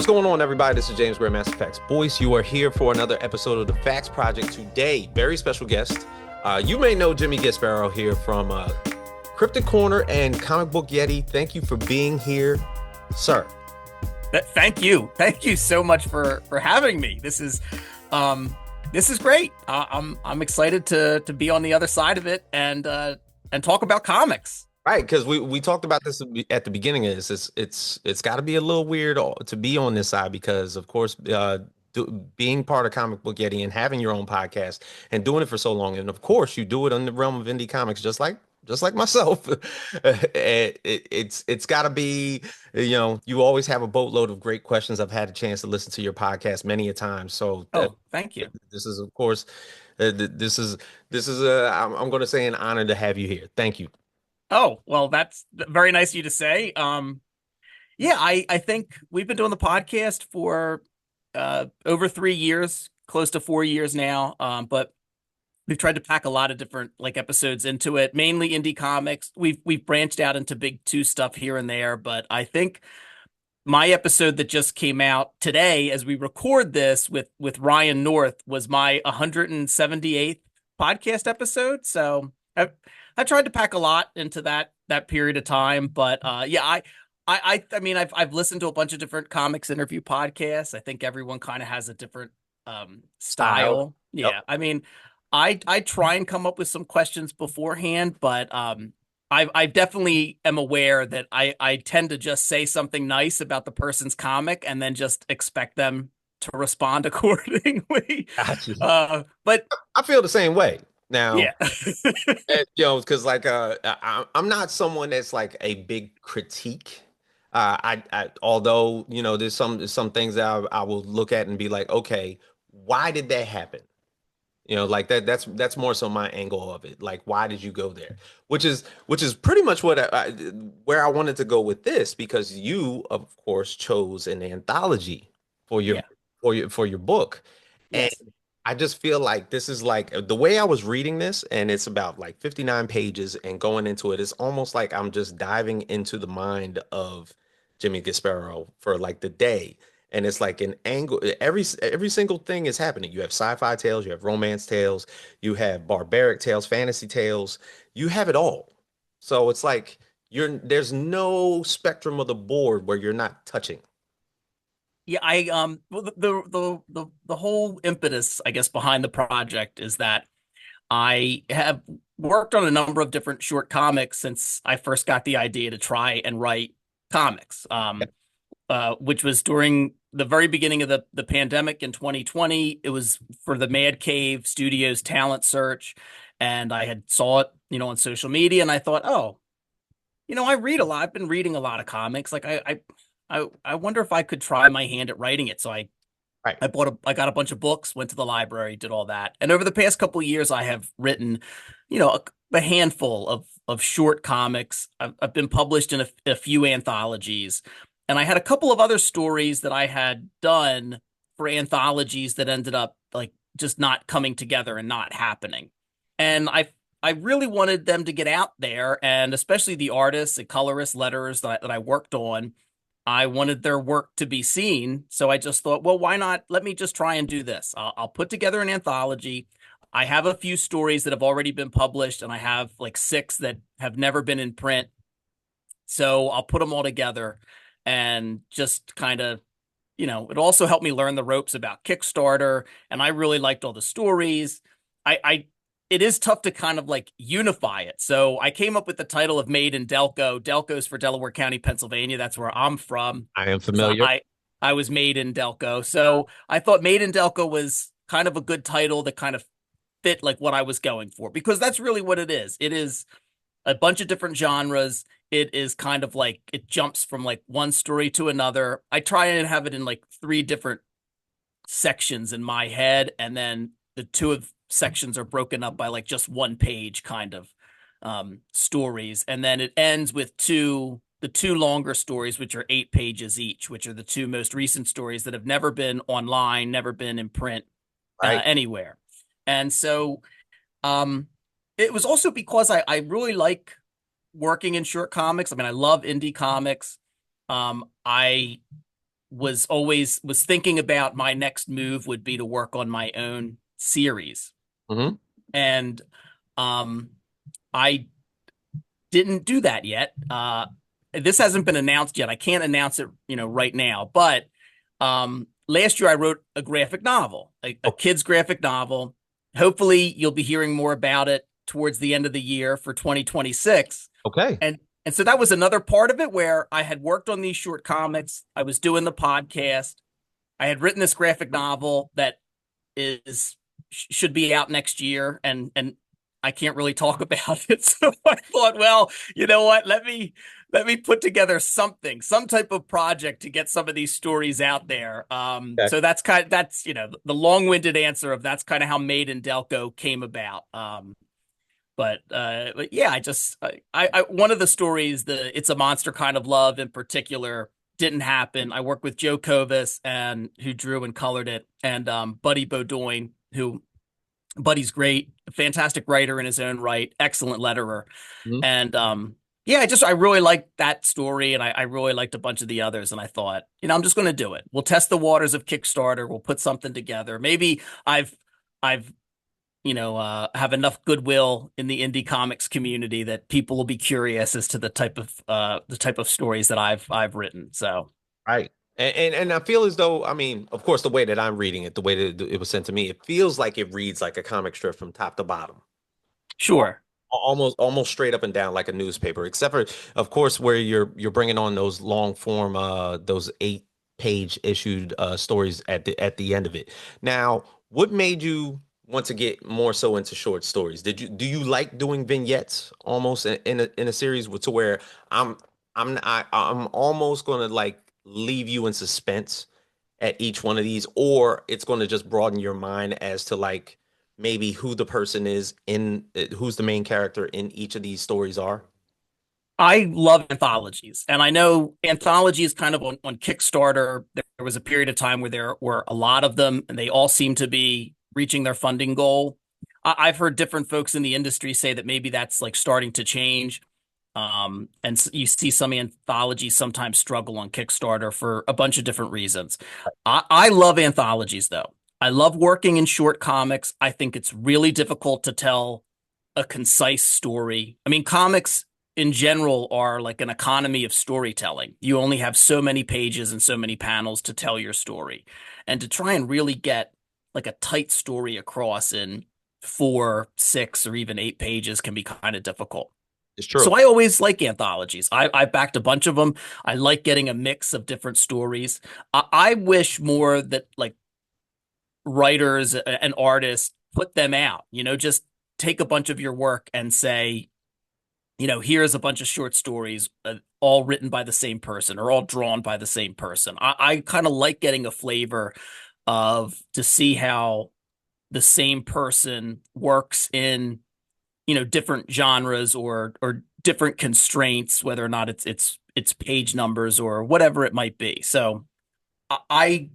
What's going on, everybody? This is James Grandmaster Facts Boyce. You are here for another episode of the Facts Project today. Very special guest. You may know Jimmy Gaspero here from Cryptic Corner and Comic Book Yeti. Thank you for being here, sir. Thank you. Thank you so much for having me. This is great. I'm excited to be on the other side of it and talk about comics. Right, because we talked about this at the beginning of this. It's got to be a little weird to be on this side because, of course, being part of Comic Book Yeti and having your own podcast and doing it for so long, and of course, you do it in the realm of indie comics, just like myself. It's got to be, you always have a boatload of great questions. I've had a chance to listen to your podcast many a time, so Oh, thank you. this is, of course, this is I'm going to say an honor to have you here. Thank you. Oh, well, that's very nice of you to say. Yeah, I think we've been doing the podcast for over 3 years, close to 4 years now. But we've tried to pack a lot of different episodes into it, mainly indie comics. We've branched out into big two stuff here and there, but I think my episode that just came out today, as we record this with Ryan North, was my 178th podcast episode. So I tried to pack a lot into that period of time, but yeah, I mean, I've listened to a bunch of different comics interview podcasts. I think everyone kind of has a different Style. style. Yep. Yeah, I mean, I try and come up with some questions beforehand, but I definitely am aware that I tend to just say something nice about the person's comic and then just expect them to respond accordingly. Gotcha. But I feel the same way. Now, yeah. because I'm not someone that's like a big critique. Although there's some things that I will look at and be like, okay, why did that happen? Like that's more so my angle of it. Like, why did you go there? Which is pretty much where I wanted to go with this, because you, of course, chose an anthology for your Yeah. for your book. And Yes. I just feel like this is like the way I was reading this, and it's about like 59 pages, and going into it, it's almost like I'm just diving into the mind of Jimmy Gaspero for like the day. And it's like an angle, every single thing is happening. You have sci-fi tales, you have romance tales, you have barbaric tales, fantasy tales, you have it all. So it's like there's no spectrum of the board where you're not touching. Yeah, well, the whole impetus, I guess, behind the project is that I have worked on a number of different short comics since I first got the idea to try and write comics. Which was during the very beginning of the pandemic in 2020. It was for the Mad Cave Studios talent search, and I had saw it, on social media, and I thought, oh, I read a lot. I've been reading a lot of comics. Like I wonder if I could try my hand at writing it. So I Right. I bought I got a bunch of books, went to the library, did all that. And over the past couple of years, I have written, a handful of short comics. I've been published in a few anthologies, and I had a couple of other stories that I had done for anthologies that ended up just not coming together and not happening. And I really wanted them to get out there, and especially the artists and colorists, letters that I worked on. I wanted their work to be seen. So I just thought, well, why not? Let me just try and do this. I'll put together an anthology. I have a few stories that have already been published, and I have like 6 that have never been in print. So I'll put them all together and just kind of, it also helped me learn the ropes about Kickstarter. And I really liked all the stories. It is tough to kind of unify it. So I came up with the title of Made in Delco. Delco's for Delaware County, Pennsylvania. That's where I'm from. I am So familiar. I was made in Delco. So I thought Made in Delco was kind of a good title that kind of fit like what I was going for, because that's really what it is. It is a bunch of different genres. It is kind of like it jumps from like one story to another. I try and have it in like 3 different sections in my head, and then the two of sections are broken up by like just one page kind of stories, and then it ends with the two longer stories, which are 8 pages each, which are the 2 most recent stories that have never been online, never been in print Right. anywhere. And so it was also because I really like working in short comics. I mean, I love indie comics. I was thinking about my next move would be to work on my own series. Hmm. And um I didn't do that yet. This hasn't been announced yet. I can't announce it, right now. But last year I wrote a graphic novel, a kid's graphic novel. Hopefully, you'll be hearing more about it towards the end of the year for 2026. Okay. And so that was another part of it where I had worked on these short comics. I was doing the podcast. I had written this graphic novel that is should be out next year, and I can't really talk about it. So I thought, well, you know what? Let me put together something, some type of project to get some of these stories out there. Okay. So that's the long-winded answer of that's kind of how Made in Delco came about. But yeah, I one of the stories, the It's a Monster Kind of Love in particular, didn't happen. I worked with Joe Kovis and who drew and colored it, and Buddy Beaudoin, who Buddy's great, fantastic writer in his own right, excellent letterer. Mhm. And yeah, I really liked that story, and I really liked a bunch of the others. And I thought, I'm just going to do it. We'll test the waters of Kickstarter. We'll put something together. Maybe I've have enough goodwill in the indie comics community that people will be curious as to the type of stories that I've written. So Right. And I feel as though, I mean, of course, the way that I'm reading it, the way that it was sent to me, it feels like it reads like a comic strip from top to bottom. sure. Almost straight up and down like a newspaper, except for, of course, where you're bringing on those long form, those 8 page issued stories at the end of it. Now, what made you want to get more so into short stories? Do you like doing vignettes almost in a series to where I'm I'm almost gonna like leave you in suspense at each one of these, or it's going to just broaden your mind as to like maybe who the person is in who's the main character in each of these stories are. I love anthologies, and I know anthologies kind of on Kickstarter. There was a period of time where there were a lot of them, and they all seem to be reaching their funding goal. I've heard different folks in the industry say that maybe that's like starting to change. And you see some anthologies sometimes struggle on Kickstarter for a bunch of different reasons. I love anthologies, though. I love working in short comics. I think it's really difficult to tell a concise story. I mean, comics in general are like an economy of storytelling. You only have so many pages and so many panels to tell your story. And to try and really get like a tight story across in 4, 6, or even 8 pages can be kind of difficult. It's So true. I always like anthologies. I backed a bunch of them. I like getting a mix of different stories. I wish more that like writers and artists put them out, just take a bunch of your work and say, here's a bunch of short stories, all written by the same person or all drawn by the same person. I kind of like getting a flavor of to see how the same person works in, different genres or different constraints, whether or not it's page numbers or whatever it might be. So I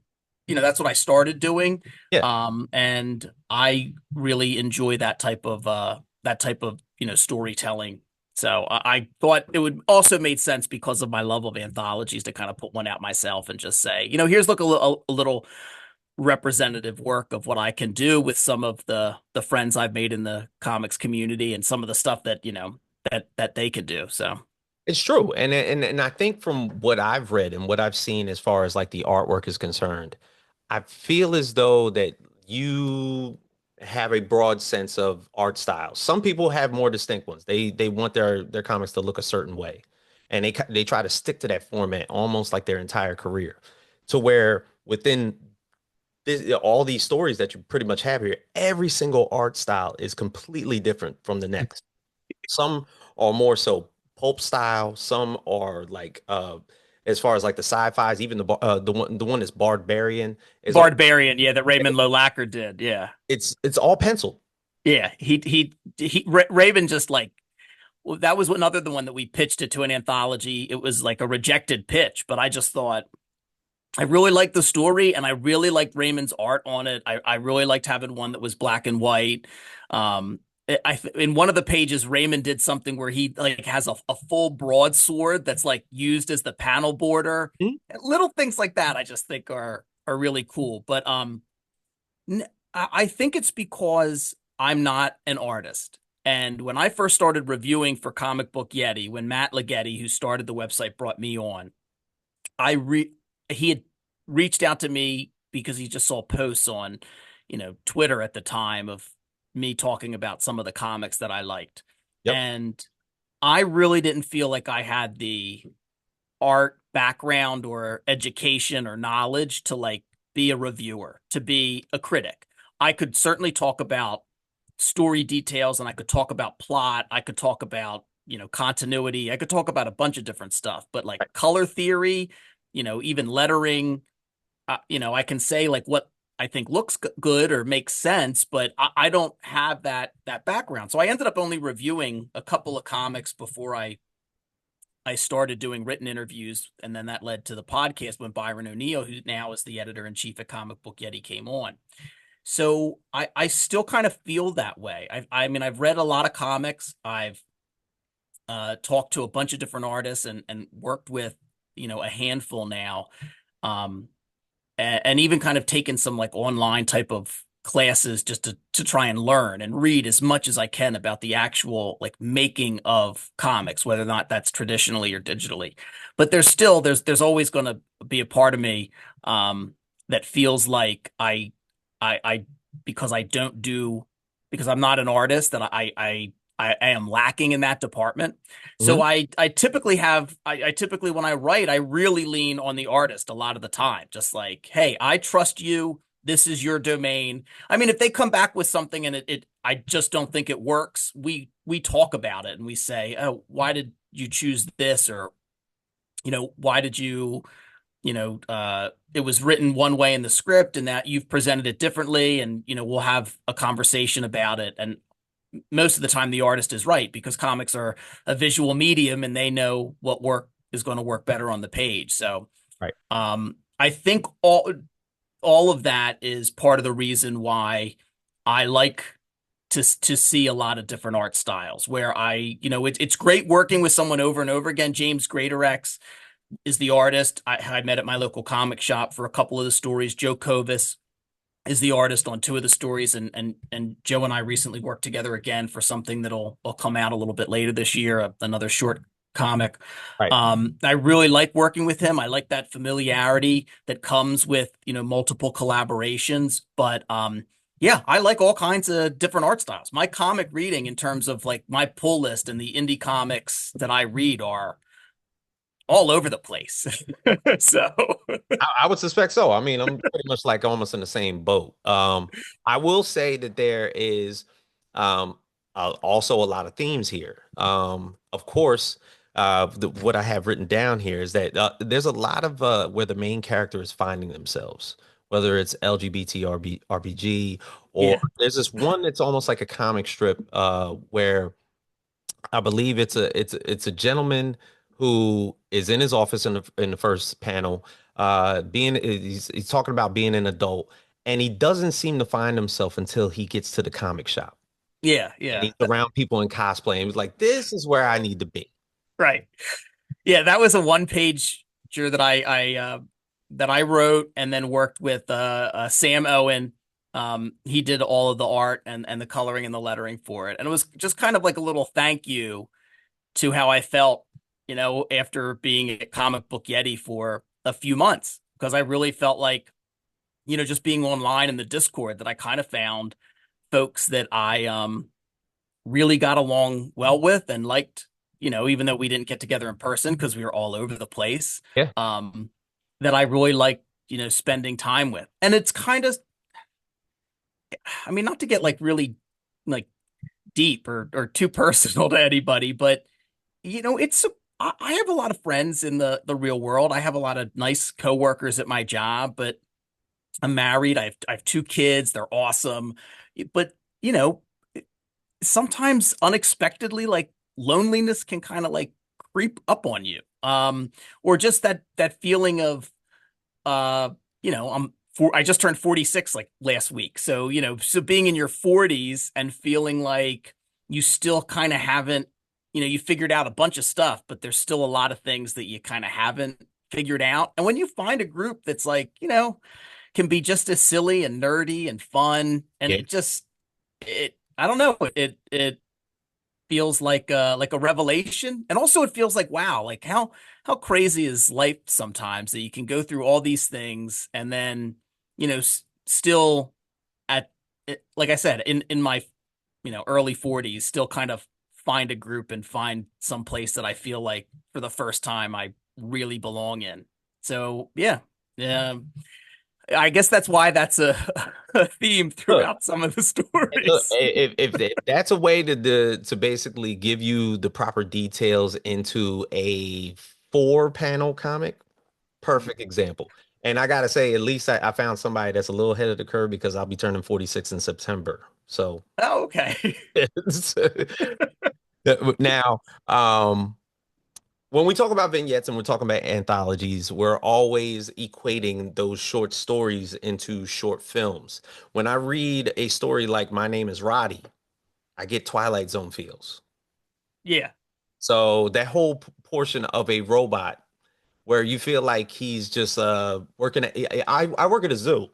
that's what I started doing. Yeah. And I really enjoy that type of storytelling. So I thought it would also made sense because of my love of anthologies to kind of put one out myself and just say, here's look a little representative work of what I can do with some of the friends I've made in the comics community and some of the stuff that that they can do. So It's true. And I think from what I've read and what I've seen as far as like the artwork is concerned, I feel as though that you have a broad sense of art styles. Some people have more distinct ones. They want their comics to look a certain way. And they try to stick to that format almost like their entire career. To where within all these stories that you pretty much have here, every single art style is completely different from the next. Some are more so pulp style. Some are like as far as like the sci-fis, even the one that's barbarian is all Barbarian, yeah, that Raymond Lolacker did, yeah. it's all pencil. Yeah, Raven just like well, that was another the one that we pitched it to an anthology. It was like a rejected pitch, but I just thought I really liked the story and I really liked Raymond's art on it. I really liked having one that was black and white. in one of the pages, Raymond did something where he like has a full broadsword that's like used as the panel border. Mhm. Little things like that I just think are really cool. But I think it's because I'm not an artist. And when I first started reviewing for Comic Book Yeti, when Matt Leggetti, who started the website, brought me on, I re he had reached out to me because he just saw posts on, Twitter at the time of me talking about some of the comics that I liked. Yep. And I really didn't feel like I had the art background or education or knowledge to like be a reviewer, to be a critic. I could certainly talk about story details and I could talk about plot. I could talk about, continuity. I could talk about a bunch of different stuff, but like Right. color theory, even lettering, I can say like what I think looks good or makes sense, but I don't have that background. So I ended up only reviewing a couple of comics before I started doing written interviews, and then that led to the podcast when Byron O'Neill, who now is the editor in chief at Comic Book Yeti, came on. So I still kind of feel that way. I mean, I've read a lot of comics. I've talked to a bunch of different artists and worked with, a handful now. Um, and even kind of taken some like online type of classes just to try and learn and read as much as I can about the actual like making of comics, whether or not that's traditionally or digitally. But there's always going to be a part of me that feels like I because I don't do because I'm not an artist that I am lacking in that department. So Mhm. I typically when I write, I really lean on the artist a lot of the time. Just like, hey, I trust you. This is your domain. I mean, if they come back with something and I just don't think it works, we talk about it and we say, oh, why did you choose this? Or, why did you, it was written one way in the script and that you've presented it differently. And, we'll have a conversation about it. And most of the time the artist is right because comics are a visual medium and they know what work is going to work better on the page. So Right. I think all of that is part of the reason why I like to see a lot of different art styles where it's great working with someone over and over again. James Greatorex is the artist I met at my local comic shop for a couple of the stories. Joe Covis is the artist on two of the stories, and Joe and I recently worked together again for something that'll come out a little bit later this year, another short comic. Right. I really like working with him. I like that familiarity that comes with, multiple collaborations. But yeah, I like all kinds of different art styles. My comic reading in terms of like my pull list and the indie comics that I read are all over the place. So I would suspect so. I mean, I'm pretty much like almost in the same boat. I will say that there is um, also a lot of themes here. Of course, what I have written down here is that there's a lot of where the main character is finding themselves, whether it's LGBT RPG or yeah, there's this one that's almost like a comic strip where I believe it's a gentleman who is in his office in the first panel. He's talking about being an adult, and he doesn't seem to find himself until he gets to the comic shop, yeah, and yeah. he's around people in cosplay, and he's like, "This is where I need to be." Right. Yeah, that was a one page that I wrote and then worked with Sam Owen. He did all of the art and the coloring and the lettering for it. And it was just kind of like a little thank you to how I felt, after being at Comic Book Yeti for a few months. Because I really felt like, just being online in the Discord that I kind of found folks that I really got along well with and liked, even though we didn't get together in person because we were all over the place, Yeah, um, that I really liked, spending time with. And it's kind of, I mean, not to get like really like deep or too personal to anybody, but it's I have a lot of friends in the real world. I have a lot of nice coworkers at my job, but I'm married. I have two kids. They're awesome. But, you know, sometimes unexpectedly like loneliness can kind of like creep up on you or just that feeling of uh I'm I just turned 46 like last week. So, so being in your 40s and feeling like you still kind of haven't, you figured out a bunch of stuff, but there's still a lot of things that you kind of haven't figured out. And when you find a group that's like, can be just as silly and nerdy and fun, and Yeah. I don't know, it feels like a revelation. And also it feels like, wow, like how crazy is life sometimes that you can go through all these things and then, still at like I said, in my, early 40s, still kind of find a group and find some place that I feel like for the first time I really belong in. So yeah. Yeah. I guess that's why that's a theme Look, throughout some of the look, stories. if that's a way to basically give you the proper details into a four panel comic, perfect example. And I gotta say, at least I found somebody that's a little ahead of the curve because I'll be turning 46 in September. So Oh, okay. now, when we talk about vignettes and we're talking about anthologies, we're always equating those short stories into short films. When I read a story like My Name is Roddy, I get Twilight Zone feels. Yeah. So that whole portion of a robot where you feel like he's just working at I work at a zoo.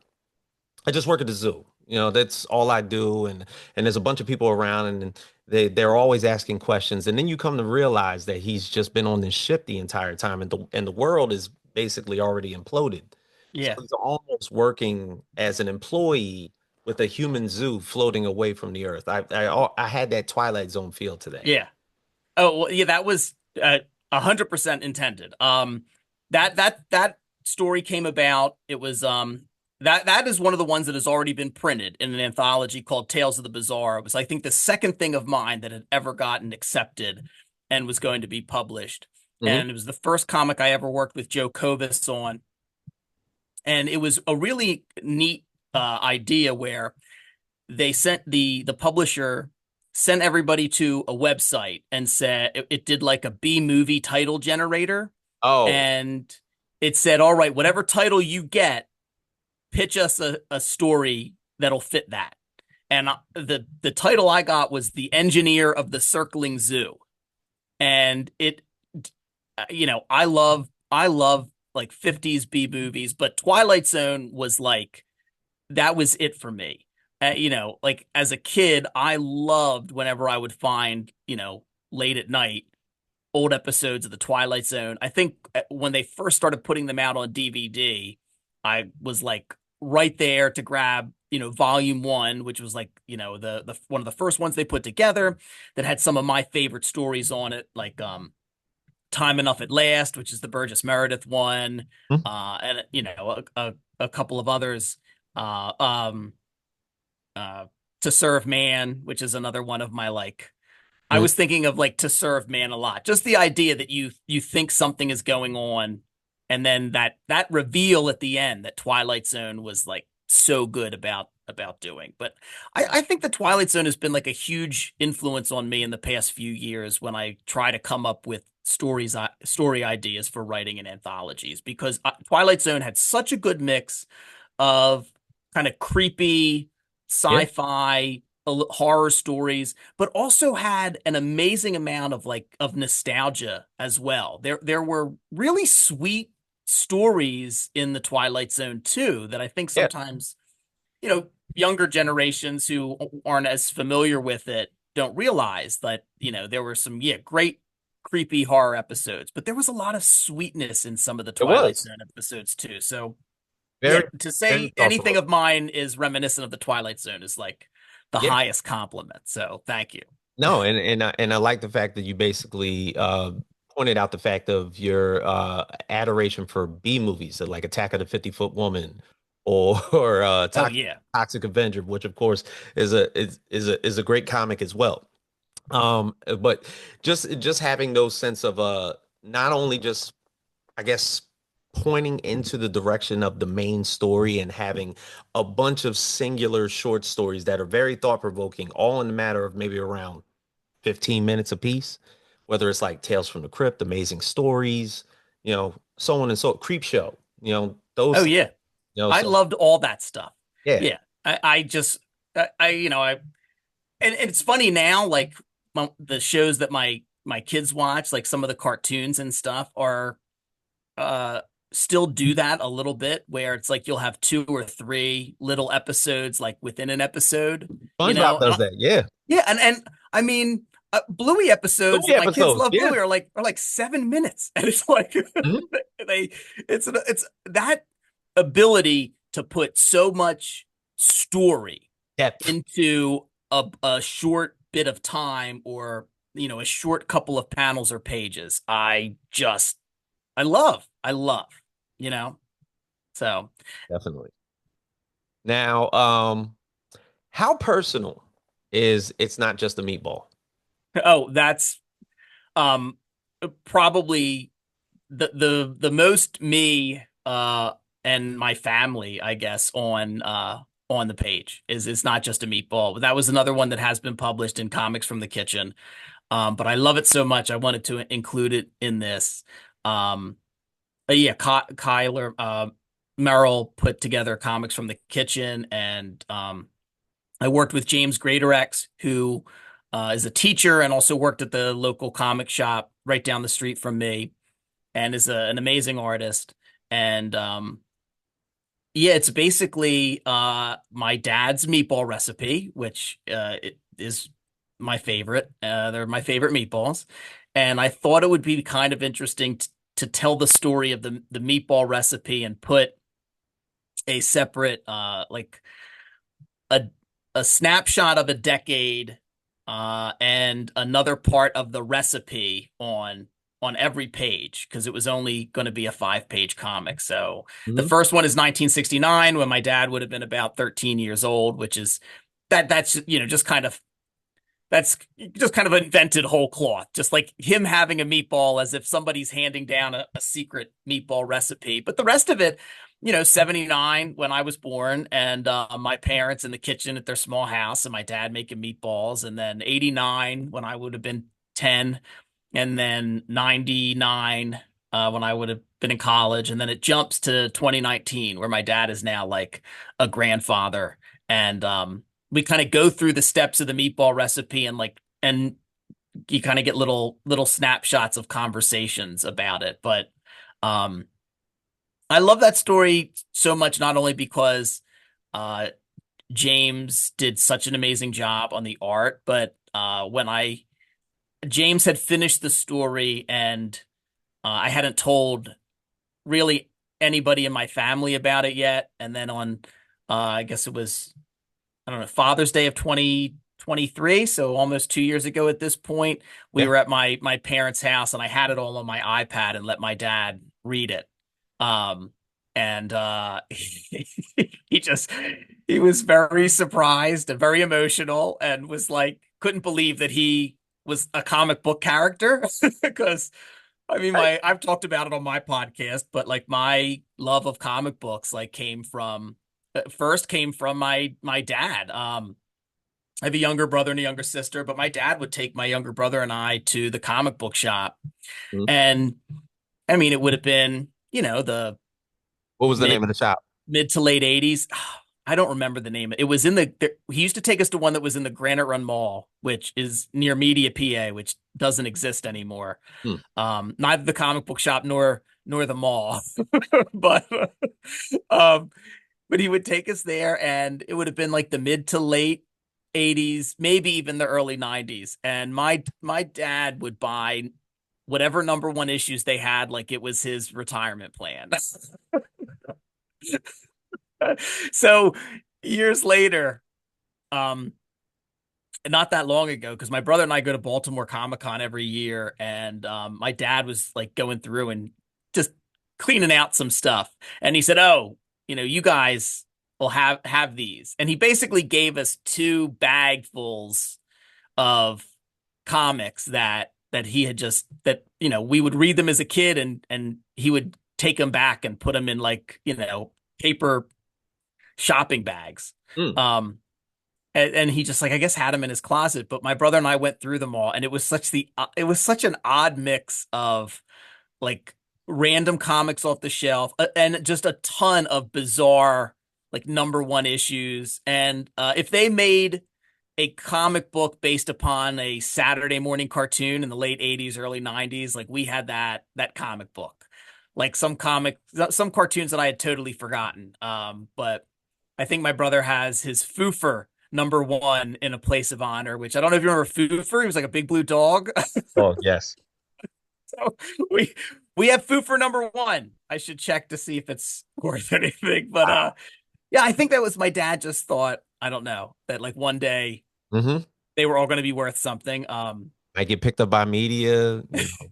I just work at the zoo. That's all I do, and there's a bunch of people around, and they're always asking questions, and then you come to realize that he's just been on this ship the entire time, and the world is basically already imploded. So Yeah. he's almost working as an employee with a human zoo floating away from the earth. I had that Twilight Zone feel today. Yeah. Oh, well, yeah, that was 100% intended. That story came about. It was that is one of the ones that has already been printed in an anthology called Tales of the Bizarre. It was, I think, the second thing of mine that had ever gotten accepted and was going to be published. Hmm. And it was the first comic I ever worked with Joe Kovis on. And it was a really neat idea where they sent the publisher sent everybody to a website and said it did like a B movie title generator, Oh, and it said, all right, whatever title you get, pitch us a story that'll fit that. And the title I got was The Engineer of the Circling Zoo. And I love like 50s B movies, but Twilight Zone was like that was it for me. Like as a kid, I loved whenever I would find, late at night, old episodes of The Twilight Zone. I think when they first started putting them out on DVD, I was like right there to grab, volume one, which was like, the one of the first ones they put together that had some of my favorite stories on it, like Time Enough at Last, which is the Burgess Meredith one, hmm. and a couple of others. Uh, um, To Serve Man, which is another one of my like. I Hmm. was thinking of like To Serve Man a lot. Just the idea that you think something is going on, and then that reveal at the end that Twilight Zone was like so good about doing. But I think the Twilight Zone has been like a huge influence on me in the past few years when I try to come up with story ideas for writing in anthologies, because Twilight Zone had such a good mix of kind of creepy Yeah, sci-fi horror stories, but also had an amazing amount of like of nostalgia as well. There were really sweet stories in the Twilight Zone too that I think yeah. sometimes, younger generations who aren't as familiar with it don't realize that, there were some, great creepy horror episodes, but there was a lot of sweetness in some of the It Twilight was Zone episodes too. So yeah, very, to very say anything thoughtful. of mine is reminiscent of the Twilight Zone is like the Yeah. highest compliment. So thank you. No, and I like the fact that you basically pointed out the fact of your adoration for B movies, like Attack of the 50-Foot Woman or Oh Toxic, yeah. Toxic Avenger, which of course is a great comic as well. But just having those sense of not only just I guess pointing into the direction of the main story and having a bunch of singular short stories that are very thought-provoking, all in a matter of maybe around 15 minutes apiece, whether it's like Tales from the Crypt, Amazing Stories, so on and so Creep Show, Oh those yeah. You know, I so loved all that stuff. yeah. Yeah. I just, you know, and it's funny now, like the shows that my kids watch, like some of the cartoons and stuff are, uh, still do that a little bit where it's like you'll have two or three little episodes like within an episode, you SpongeBob know? does that. Yeah. Yeah, and I mean, Bluey episodes Movie that my kids episodes. love Yeah. Bluey are like 7 minutes, and it's like Mhm. they it's that ability to put so much story Depth. into a short bit of time, or you know, a short couple of panels or pages. I love, you know. So Definitely. Now, how personal is It's Not Just a Meatball? oh, that's um probably the most me and my family, I guess, on the page is it's not just a meatball. That was another one that has been published in Comics from the Kitchen. But I love it so much I wanted to include it in this. Yeah, Kyler Merrill put together Comics from the Kitchen, and I worked with James Greatorex, who is a teacher and also worked at the local comic shop right down the street from me, and is an amazing artist. And yeah, it's basically my dad's meatball recipe, which it is my favorite. They're my favorite meatballs, and I thought it would be kind of interesting to tell the story of the meatball recipe and put a separate like a a snapshot of a decade and another part of the recipe on every page, because it was only going to be a 5 page comic. So the Mhm. first one is 1969, when my dad would have been about 13 years old, which is that's you know just kind of that's just kind of invented whole cloth, just like him having a meatball as if somebody's handing down a secret meatball recipe. But the rest of it, you know, 79 when I was born, and my parents in the kitchen at their small house, and my dad making meatballs, and then 89 when I would have been 10, and then 99 when I would have been in college, and then it jumps to 2019 where my dad is now like a grandfather, and we kind of go through the steps of the meatball recipe, and like and you kind of get little snapshots of conversations about it. But um I love that story so much, not only because uh James did such an amazing job on the art, but when I James had finished the story, and I hadn't told really anybody in my family about it yet, and then on I guess it was, I don't know, Father's Day of 2023, so almost 2 years ago at this point, we Yeah. were at my parents' house, and I had it all on my iPad and let my dad read it. Um, and he just he was very surprised and very emotional, and was like couldn't believe that he was a comic book character because I mean, Right. I've talked about it on my podcast, but like my love of comic books like first came from my dad. I have a younger brother and a younger sister, but my dad would take my younger brother and I to the comic book shop. Mhm. And I mean, it would have been, you know, the What was the name mid of the shop? mid to late 80s. I don't remember the name. It was in he used to take us to one that was in the Granite Run Mall, which is near Media, PA, which doesn't exist anymore. Hmm. Neither the comic book shop nor the mall. but um but he would take us there, and it would have been like the mid to late 80s, maybe even the early 90s. And my dad would buy whatever number one issues they had like it was his retirement plan. So years later, um not that long ago, because my brother and I go to Baltimore Comic Con every year, and my dad was like going through and just cleaning out some stuff, and he said, "Oh, you know, you guys will have these," and he basically gave us two bagfuls of comics that he had just that you know we would read them as a kid, and he would take them back and put them in like you know paper shopping bags. Hmm. Um, and he just like I guess had them in his closet. But my brother and I went through them all, and it was such an odd mix of like random comics off the shelf, and just a ton of bizarre like number one issues. And if they made a comic book based upon a Saturday morning cartoon in the late 80s, early 90s, like we had that comic book. Like some cartoons that I had totally forgotten. But I think my brother has his Foofer number one in a place of honor, which I don't know if you remember Foofer. He was like a big blue dog. Oh, yes. So we we have Foofer number one. I should check to see if it's worth anything. But Wow. yeah, I think that was my dad just thought, I don't know, that like one day Mm-hmm. they were all going to be worth something. Might get picked up by media,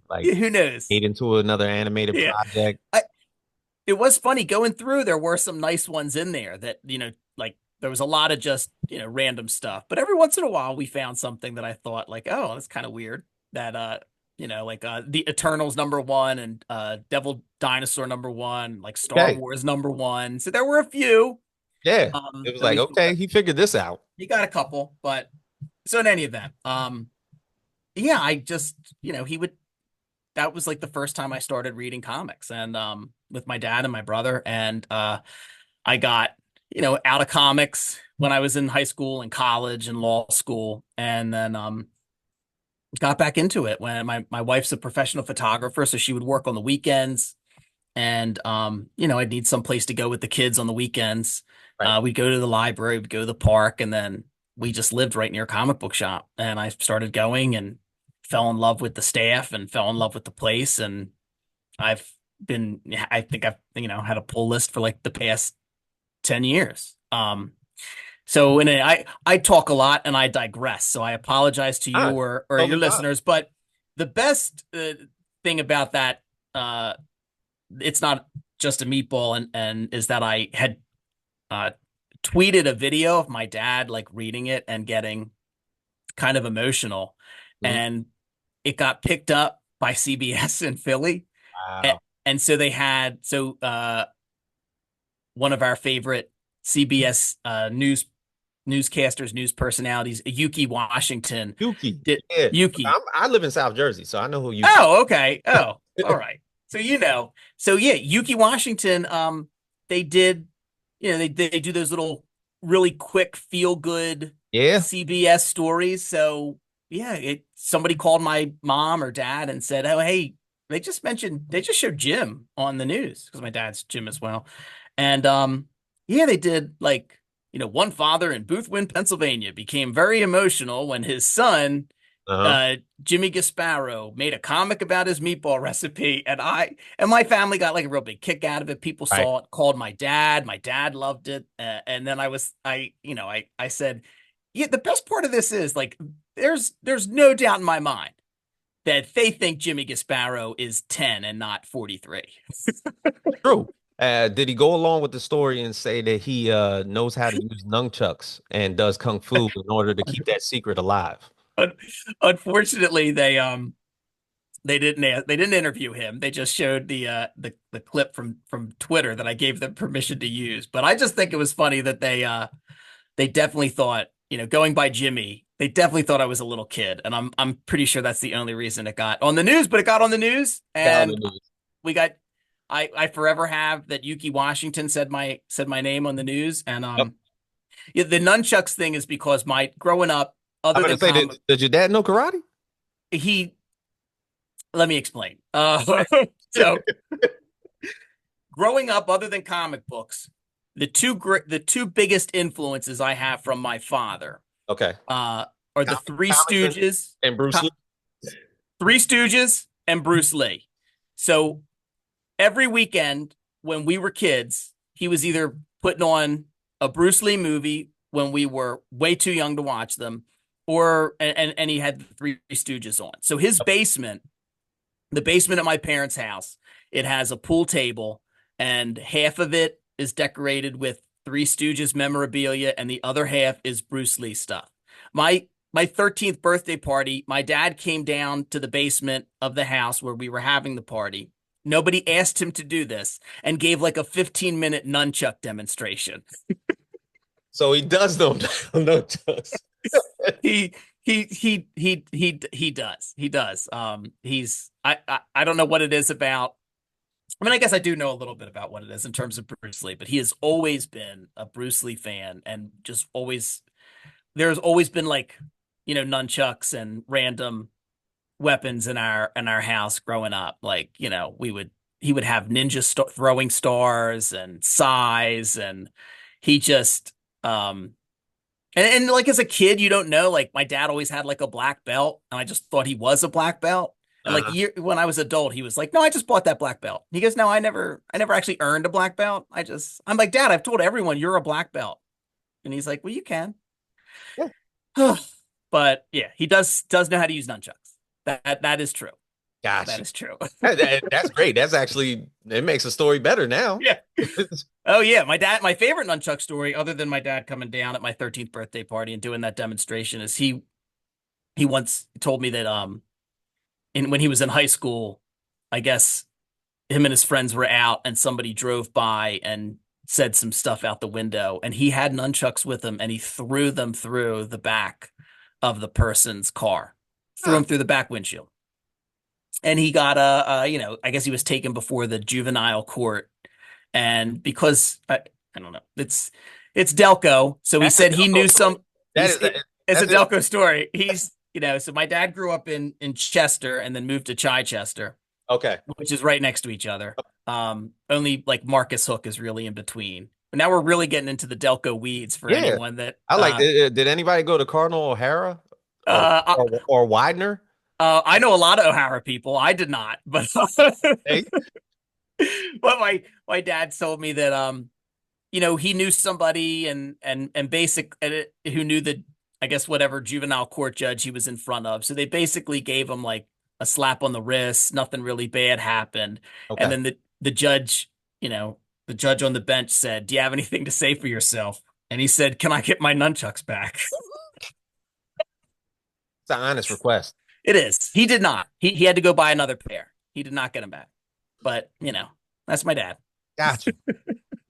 like Who knows? made into another animated Yeah. project. I, it was funny going through. There were some nice ones in there that, like there was a lot of just, random stuff. But every once in a while we found something that I thought like, oh, that's kind of weird. That like the Eternals number one and Devil Dinosaur number one, like Star Okay. Wars number one. So there were a few Yeah. It was that like, we okay, he figured this out. he got a couple, but so in any event, yeah, I just, he would that was like the first time I started reading comics and with my dad and my brother and I got, out of comics when I was in high school and college and law school and then got back into it when my wife's a professional photographer so she would work on the weekends and I'd need some place to go with the kids on the weekends. Right. We'd go to the library, we'd go to the park and then we just lived right near a comic book shop and I started going and fell in love with the staff and fell in love with the place and I've I think I've had a pull list for like the past 10 years. So I talk a lot and I digress. So I apologize to you Fine. or your Totally fine. listeners, but the best thing about that it's not just a meatball and is that I had uh tweeted a video of my dad like reading it and getting kind of emotional Mhm. and it got picked up by CBS in Philly. Wow. And so they had one of our favorite CBS newscasters, news personalities, Yuki Washington. Yuki. Did Yeah. Yuki? I live in South Jersey, so I know who Yuki. Oh, okay. Oh, all right. So so yeah, Yuki Washington. They did, they do those little really quick feel good Yeah. CBS stories. So yeah, somebody called my mom or dad and said, "Oh, hey, they just showed Jim on the news because my dad's Jim as well." And yeah, they did like, one father in Boothwyn, Pennsylvania became very emotional when his son Uh-huh. Jimmy Gaspero made a comic about his meatball recipe, and I and my family got like a real big kick out of it. People Right. saw it, called my dad. My dad loved it, and then I said, yeah, the best part of this is like there's no doubt in my mind that they think Jimmy Gasparo is 10 and not 43. True. Did he go along with the story and say that he knows how to use nunchucks and does kung fu in order to keep that secret alive? Unfortunately, they didn't interview him. They just showed the clip from Twitter that I gave them permission to use. But I just think it was funny that they definitely thought, going by Jimmy, they definitely thought I was a little kid, and I'm pretty sure that's the only reason it got on the news. But it got on the news, Got on the and news. we got. I forever have that Yuki Washington said my name on the news, and Yep. yeah, the nunchucks thing is because my growing up, I'm other gonna than say comic, that does your dad know karate? he let me explain. So growing up, other than comic books, the two biggest influences I have from my father Okay. uh, are the Three Comics Stooges, and Bruce Lee. Three Stooges, and Bruce Lee. So every weekend when we were kids, he was either putting on a Bruce Lee movie when we were way too young to watch them, or and he had the Three Stooges on. So his basement, the basement at my parents' house, it has a pool table, and half of it is decorated with Three Stooges memorabilia, and the other half is Bruce Lee stuff. My 13th birthday party, my dad came down to the basement of the house where we were having the party. Nobody asked him to do this and gave like a 15-minute nunchuck demonstration. So he does know nunchucks. He does. He does. He's I don't know what it is about I mean, I guess I do know a little bit about what it is in terms of Bruce Lee, but he has always been a Bruce Lee fan and just always, there's always been like, nunchucks and random weapons in our house growing up. Like, he would have ninja throwing stars and sais, and he just and like as a kid, you don't know. Like my dad always had like a black belt, and I just thought he was a black belt. And like Uh-huh. when I was adult, he was like, "No, I just bought that black belt." He goes, "No, I never actually earned a black belt. I'm like, Dad, I've told everyone you're a black belt." And he's like, "Well, you can." Yeah, But yeah, he does know how to use nunchucks. That is true. That gotcha. is true. That's great. That's actually it makes the story better now. Yeah. Oh yeah, my favorite nunchuck story, other than my dad coming down at my 13th birthday party and doing that demonstration, is he once told me that when he was in high school, I guess him and his friends were out and somebody drove by and said some stuff out the window, and he had nunchucks with him and he threw them through the back of the person's car, threw Huh. them through the back windshield. And he got I guess he was taken before the juvenile court, and because I don't know, it's Delco, so he That's a said he Delco knew story. some. That is It's a that's it. Delco story. So my dad grew up in Chester and then moved to Chichester, Okay. which is right next to each other. Only like Marcus Hook is really in between. But now we're really getting into the Delco weeds for Yeah. anyone that I like did anybody go to Cardinal O'Hara or uh, or Widener? I know a lot of O'Hara people. I did not, but Hey. but my dad told me that he knew somebody who knew the, I guess, whatever juvenile court judge he was in front of. So they basically gave him like a slap on the wrist. Nothing really bad happened. And Okay. then the judge, the judge on the bench said, "Do you have anything to say for yourself?" And he said, "Can I get my nunchucks back?" It's an honest request. It is. He did not. He had to go buy another pair. He did not get them back. But, that's my dad. Gotcha.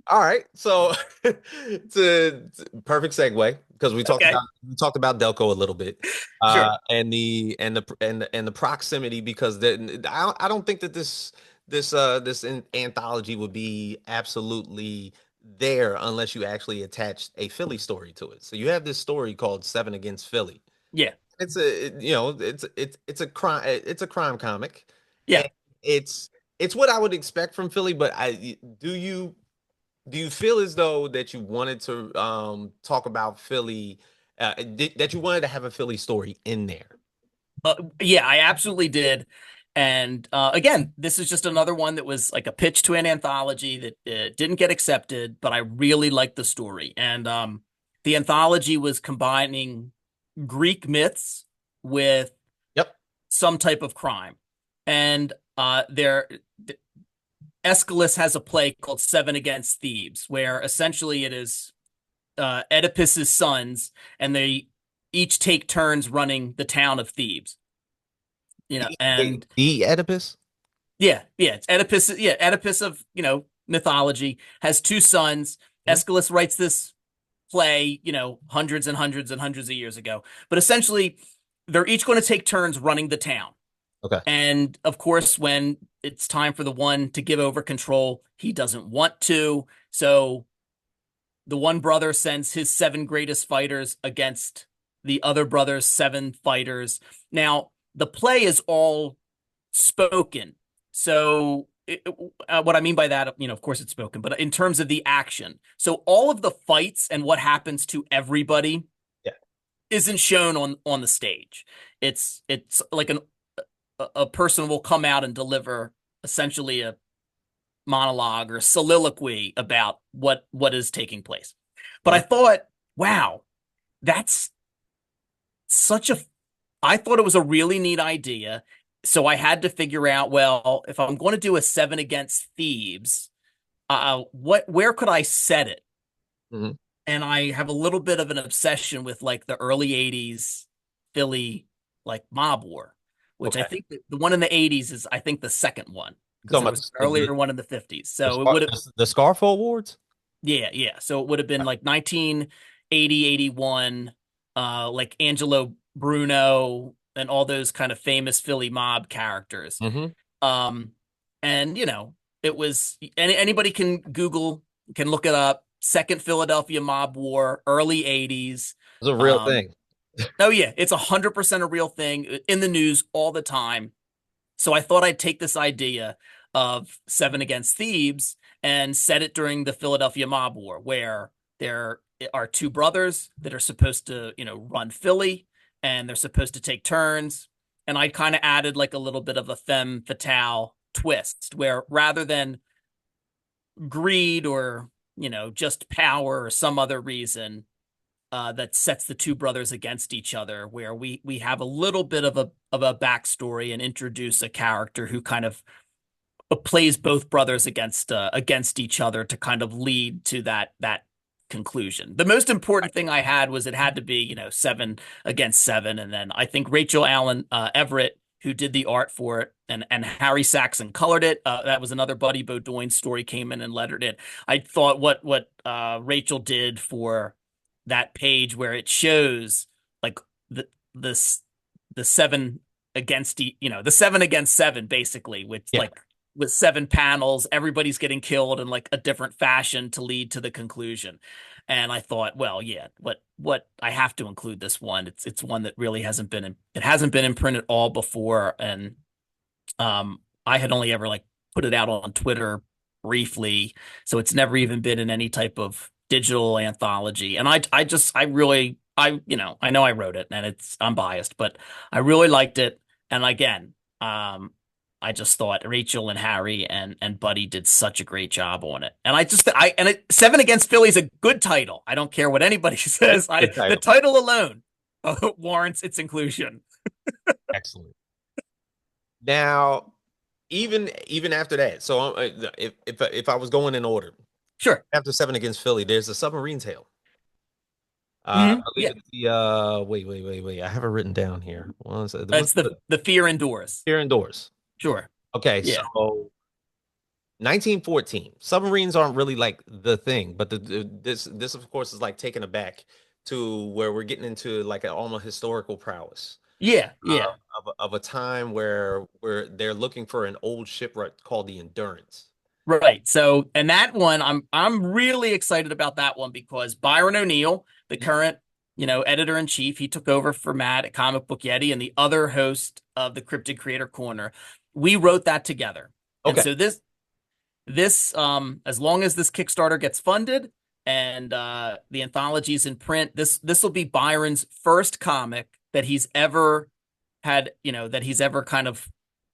All right. So it's a perfect segue because Okay. we talked about Delco a little bit, Sure. and the proximity because I don't think that this anthology would be absolutely there unless you actually attached a Philly story to it. So you have this story called Seven Against Philly. Yeah. It's a crime, it's a crime comic, and Yeah. it's it's what I would expect from Philly. But do you feel as though that you wanted to talk about Philly, that you wanted to have a Philly story in there? Yeah, I absolutely did. And again, this is just another one that was like a pitch to an anthology that didn't get accepted, but I really liked the story. And the anthology was combining Greek myths with Yep. some type of crime. And Aeschylus has a play called Seven Against Thebes, where essentially it is Oedipus's sons, and they each take turns running the town of Thebes. And The Oedipus. yeah, yeah, it's Oedipus. Yeah, Oedipus of mythology has two sons. Mhm. Aeschylus writes this play, hundreds and hundreds and hundreds of years ago. But essentially, they're each going to take turns running the town. Okay. And of course, when it's time for the one to give over control, he doesn't want to. So the one brother sends his seven greatest fighters against the other brother's seven fighters. Now, the play is all spoken. So, what I mean by that, of course it's spoken, but in terms of the action. So, all of the fights and what happens to everybody Yeah. isn't shown on the stage. It's like a person will come out and deliver essentially a monologue or soliloquy about what is taking place. But I Mhm. thought, wow, that's such a I thought it was a really neat idea. So I had to figure out, well, if I'm going to do a Seven Against Thebes, where could I set it? Mhm. And I have a little bit of an obsession with like the early 80s Philly like mob war, which I Okay. think the one in the 80s is I think the second one You because talking there about was an earlier one in the 50s. So it would have The Scarfo Awards? yeah, yeah. So it would have been like 1980, 81, like Angelo Bruno and all those kind of famous Philly mob characters. Mm-hmm. Um, and it was anybody can Google, can look it up. Second Philadelphia Mob War, early 80s. It's a real Um, thing. oh yeah, it's 100% a real thing in the news all the time. So I thought I'd take this idea of Seven Against Thebes and set it during the Philadelphia Mob War, where there are two brothers that are supposed to, run Philly, and they're supposed to take turns. And I kind of added like a little bit of a femme fatale twist, where rather than greed or, just power or some other reason, that sets the two brothers against each other, where we have a little bit of a backstory and introduce a character who kind of plays both brothers against each other to kind of lead to that conclusion. The most important thing I had was it had to be, seven against seven, and then I think Rachel Allen Everett, who did the art for it, and Harry Saxon colored it. That was another Buddy Beaudoin story, came in and lettered it. I thought what Rachel did for that page where it shows like the the seven the seven against seven, basically, with Yeah. seven panels, everybody's getting killed in like a different fashion to lead to the conclusion. And I thought, well, yeah, what I have to include this one. It's one that really hasn't been in print at all before, and I had only ever like put it out on Twitter briefly, so it's never even been in any type of digital anthology. And I really, I know I wrote it, and I'm biased, but I really liked it. And again, I just thought Rachel and Harry and Buddy did such a great job on it. And Seven Against Philly is a good title. I don't care what anybody It's says. a good The title. title alone warrants its inclusion. Excellent. Now, even after that, so if I was going in order, Sure. after Seven Against Philly, there's a submarine tale. I believe Yeah. it's the wait. I have it written down here. What's It's the the fear indoors. here indoors? Sure. Okay, Yeah. so 1914. Submarines aren't really like the thing, but this of course is like taking it back to where we're getting into like an almost historical prowess Yeah. Yeah. of a time where they're looking for an old shipwreck called the Endurance. Right. So, and that one, I'm really excited about that one because Byron O'Neill, the Mhm. current, editor in chief, he took over for Matt at Comic Book Yeti, and the other host of the Cryptid Creator Corner. We wrote that together. And Okay, so this as long as this Kickstarter gets funded and the anthology's in print, this will be Byron's first comic that he's ever that he's ever kind of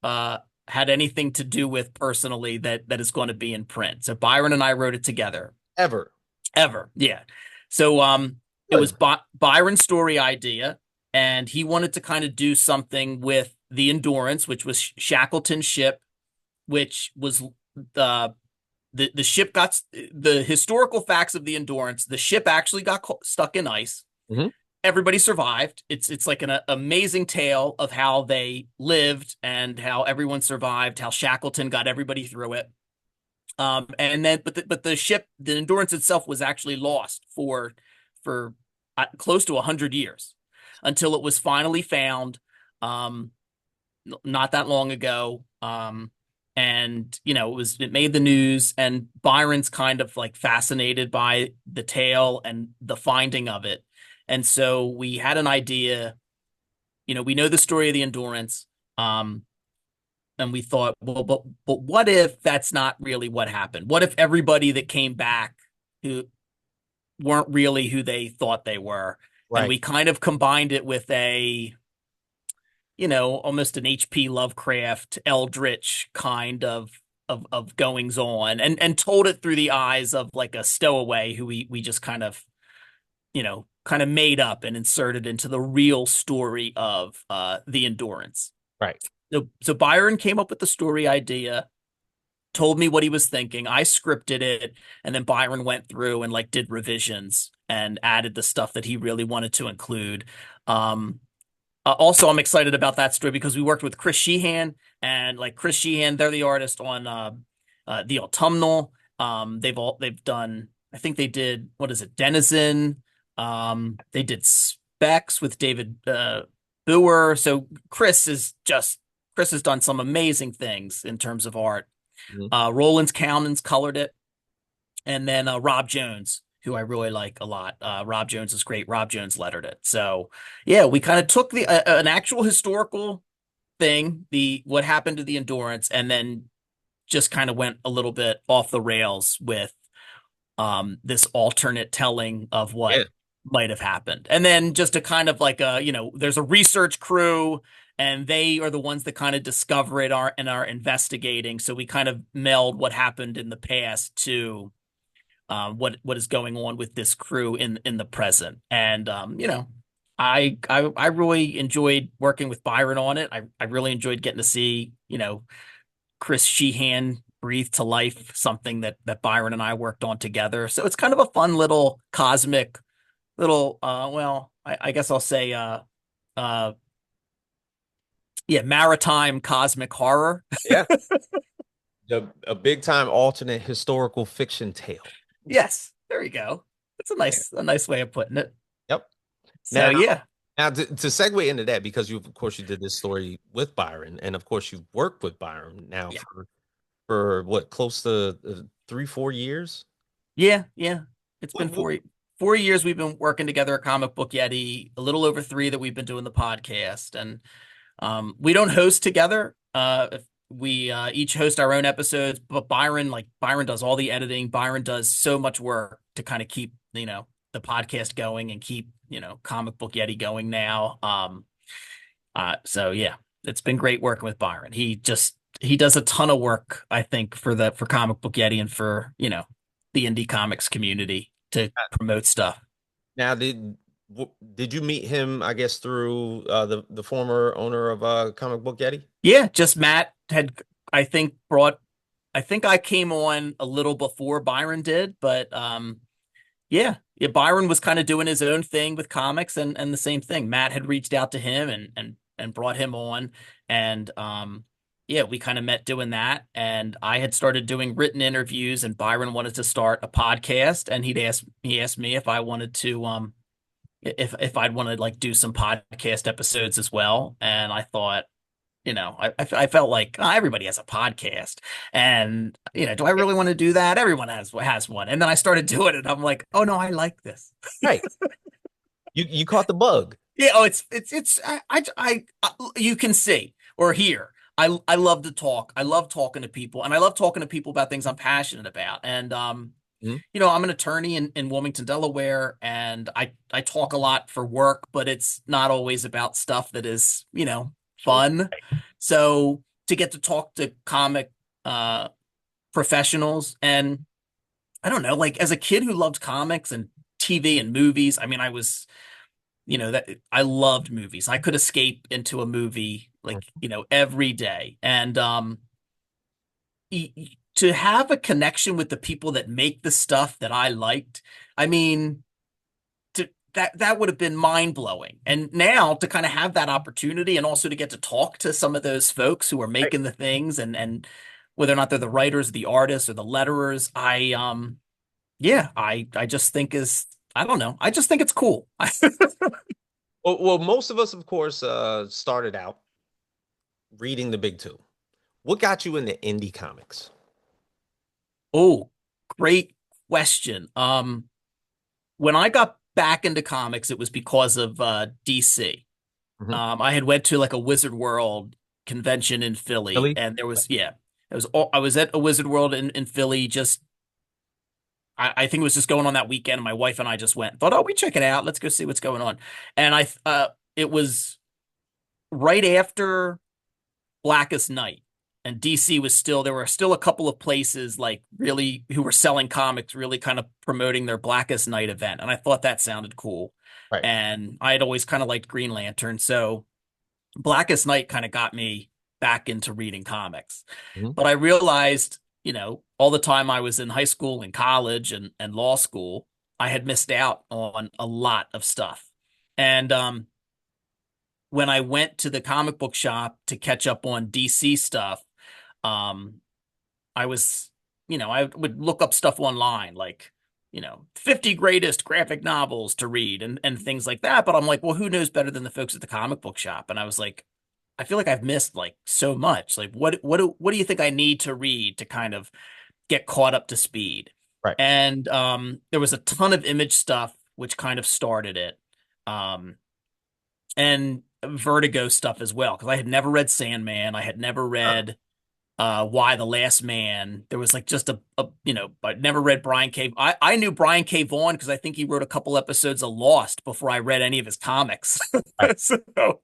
uh had anything to do with personally, that is going to be in print. So Byron and I wrote it together. ever Ever. Yeah. So it was good. Byron's story idea, and he wanted to kind of do something with the Endurance, which was Shackleton's ship, which was the the ship got the historical facts of the Endurance. The ship actually got stuck in ice. Hmm. Everybody survived. It's like an amazing tale of how they lived and how everyone survived, how Shackleton got everybody through it. And then, but the ship, the Endurance itself, was actually lost for close to 100 years until it was finally found, um, not that long ago. And it made the news, and Byron's kind of like fascinated by the tale and the finding of it. And so we had an idea, we know the story of the Endurance. And we thought, well, but what if that's not really what happened? What if everybody that came back who weren't really who they thought they were? And Right, we kind of combined it with almost an H.P. Lovecraft, Eldritch kind of goings on, and told it through the eyes of like a stowaway who we just kind of made up and inserted into the real story of the Endurance. right, So Byron came up with the story idea, told me what he was thinking. I scripted it, and then Byron went through and like did revisions and added the stuff that he really wanted to include. Um, Also, I'm excited about that story because we worked with Chris Sheehan, and like Chris Sheehan, they're the artist on the Autumnal. They've done. I think they did, what is it, Denizen. They did Specs with David Booher. So Chris has done some amazing things in terms of art. Mhm. Roland Cownens colored it, and then Rob Jones, who I really like a lot. Rob Jones is great. Rob Jones lettered it. So yeah, we kind of took the an actual historical thing, the what happened to the Endurance, and then just kind of went a little bit off the rails with this alternate telling of what Yeah. might have happened. And then just a kind of like a, there's a research crew and they are the ones that kind of discover it are and are investigating. So we kind of meld what happened in the past to what is going on with this crew in the present. And I really enjoyed working with Byron on it. I really enjoyed getting to see, Chris Sheehan breathe to life something that Byron and I worked on together. So it's kind of a fun little cosmic little well, I guess I'll say uh yeah, maritime cosmic horror. Yeah. A big time alternate historical fiction tale. Yes, there we go. It's Yeah. a nice way of putting it. Yep. So Now, yeah. to segue into that, because you, of course, you did this story with Byron, and of course, you've worked with Byron now Yeah. for what, close to 3, 4 years? Yeah, yeah. It's been What, 4 years we've been working together at Comic Book Yeti, a little over three that we've been doing the podcast. And we don't host together. We each host our own episodes, but Byron does all the editing. Byron does so much work to kind of keep, the podcast going and keep, Comic Book Yeti going now. So yeah, it's been great working with Byron. He does a ton of work, I think, for Comic Book Yeti and for, the indie comics community to promote stuff. now, did you meet him, I guess, through the former owner of Comic Book Yeti? Yeah, just Matt had, I think, I think I came on a little before Byron did, but yeah, Byron was kind of doing his own thing with comics and the same thing. Matt had reached out to him and brought him on, and yeah, we kind of met doing that, and I had started doing written interviews, and Byron wanted to start a podcast, and he asked me if I wanted to if I'd want to like do some podcast episodes as well, and I thought, I felt like everybody has a podcast, and do I Yeah. really want to do that? Everyone has one, and then I started doing it. I'm like, oh no, I like this. Right. You caught the bug. Yeah, oh, it's you can see or hear. I love to talk. I love talking to people, and I love talking to people about things I'm passionate about. And Mhm. I'm an attorney in Wilmington, Delaware, and I talk a lot for work, but it's not always about stuff that is, fun. So to get to talk to comic uh professionals, and I don't know, like as a kid who loved comics and TV and movies, I mean, I was, that I loved movies. I could escape into a movie like, every day. And to have a connection with the people that make the stuff that I liked, I mean, that would have been mind blowing. And now to kind of have that opportunity and also to get to talk to some of those folks who are Right. making the things and whether or not they're the writers, the artists, or the letterers, yeah, I just think is I don't know. I just think it's cool. Well, most of us, of course, started out reading the big two. What got you into indie comics? Oh, great question. When I got back into comics, it was because of DC. Mhm. I had went to like a Wizard World convention in Philly, Really? and there was yeah, I was at a Wizard World in Philly. Just I think it was just going on that weekend. My wife and I just went, thought, oh, we check it out. Let's go see what's going on. And it was right after Blackest Night, and DC was still there were still a couple of places like really who were selling comics, really kind of promoting their Blackest Night event, and I thought that sounded cool. Right. And I had always kind of liked Green Lantern, so Blackest Night kind of got me back into reading comics. Mhm. But I realized, all the time I was in high school and college and law school, I had missed out on a lot of stuff. And when I went to the comic book shop to catch up on DC stuff, um, I was, I would look up stuff online like, 50 greatest graphic novels to read and things like that. But I'm like, well, who knows better than the folks at the comic book shop? And I was like, I feel like I've missed like so much. Like what do you think I need to read to kind of get caught up to speed? Right. And there was a ton of Image stuff which kind of started it. Um, and Vertigo stuff as well, because I had never read Sandman. I had never Huh. read Why the Last Man. There was like just I'd never read Brian K. I knew Brian K. Vaughan because I think he wrote a couple episodes of Lost before I read any of his comics. Right. So,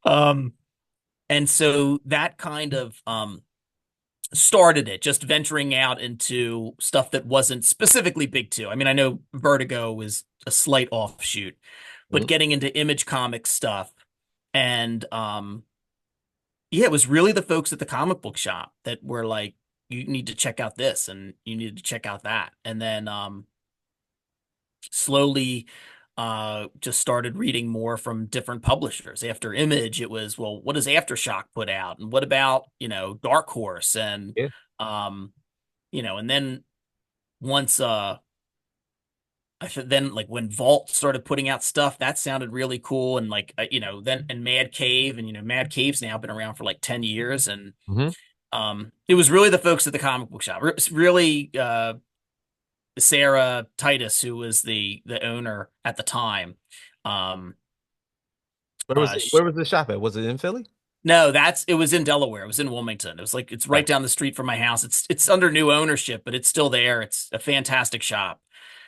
um, and so that kind of started it, just venturing out into stuff that wasn't specifically Big Two. I mean, I know Vertigo was a slight offshoot, but Mhm. getting into Image Comics stuff and yeah, it was really the folks at the comic book shop that were like, you need to check out this and you need to check out that. And then slowly just started reading more from different publishers. After Image, it was, well, what does Aftershock put out? And what about, Dark Horse? And Yeah. um, and then once then like when Vault started putting out stuff, that sounded really cool. And like then and Mad Cave, and Mad Cave's now been around for like 10 years. And Hmm. it was really the folks at the comic book shop. It was really Sarah Titus, who was the owner at the time. Um, Where was it? sh Where was the shop at? Was it in Philly? no, it was in Delaware. It was in Wilmington. It was like it's right Right. down the street from my house. It's under new ownership, but it's still there. It's a fantastic shop.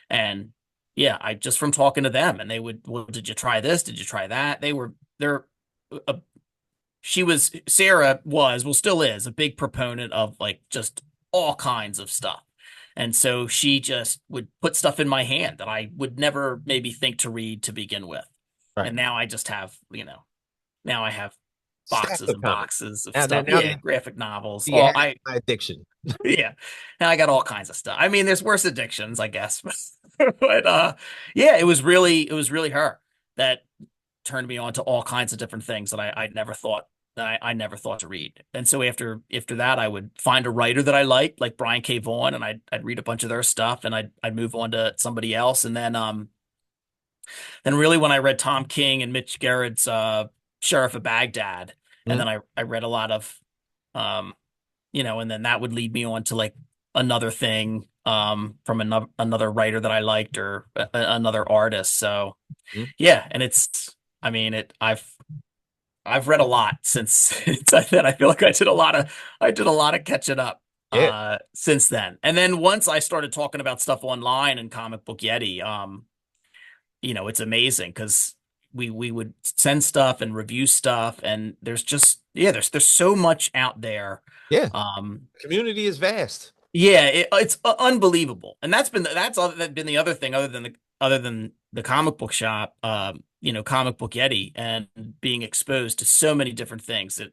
And yeah, I just from talking to them, and they would, well, did you try this? Did you try that? They're a Sarah was, well, still is a big proponent of like just all kinds of stuff. And so she just would put stuff in my hand that I would never maybe think to read to begin with. Right. And now I just have, now I have Stack boxes of and comics. boxes of Now, stuff. now Yeah, that graphic novels. you All have I my addiction. yeah. And I got all kinds of stuff. I mean, there's worse addictions, I guess. But yeah, it was really her that turned me on to all kinds of different things that I never thought to read. And so after that, I would find a writer that I liked, like Brian K. Vaughan, and I'd read a bunch of their stuff, and I'd move on to somebody else. And then really when I read Tom King and Mitch Gerard's Sheriff of Baghdad, and Mhm. then I read a lot of um and then that would lead me on to like another thing from another writer that I liked, or another artist. So Mhm. yeah, and I mean I've read a lot since since then. I feel like I did a lot of catching up Yeah. since then. And then once I started talking about stuff online and Comic Book Yeti, it's amazing because we would send stuff and review stuff, and there's just, yeah, there's so much out there. Yeah. Um, Community is vast. yeah, it's unbelievable, and that's been the other thing, other than the comic book shop, Comic Book Yeti, and being exposed to so many different things that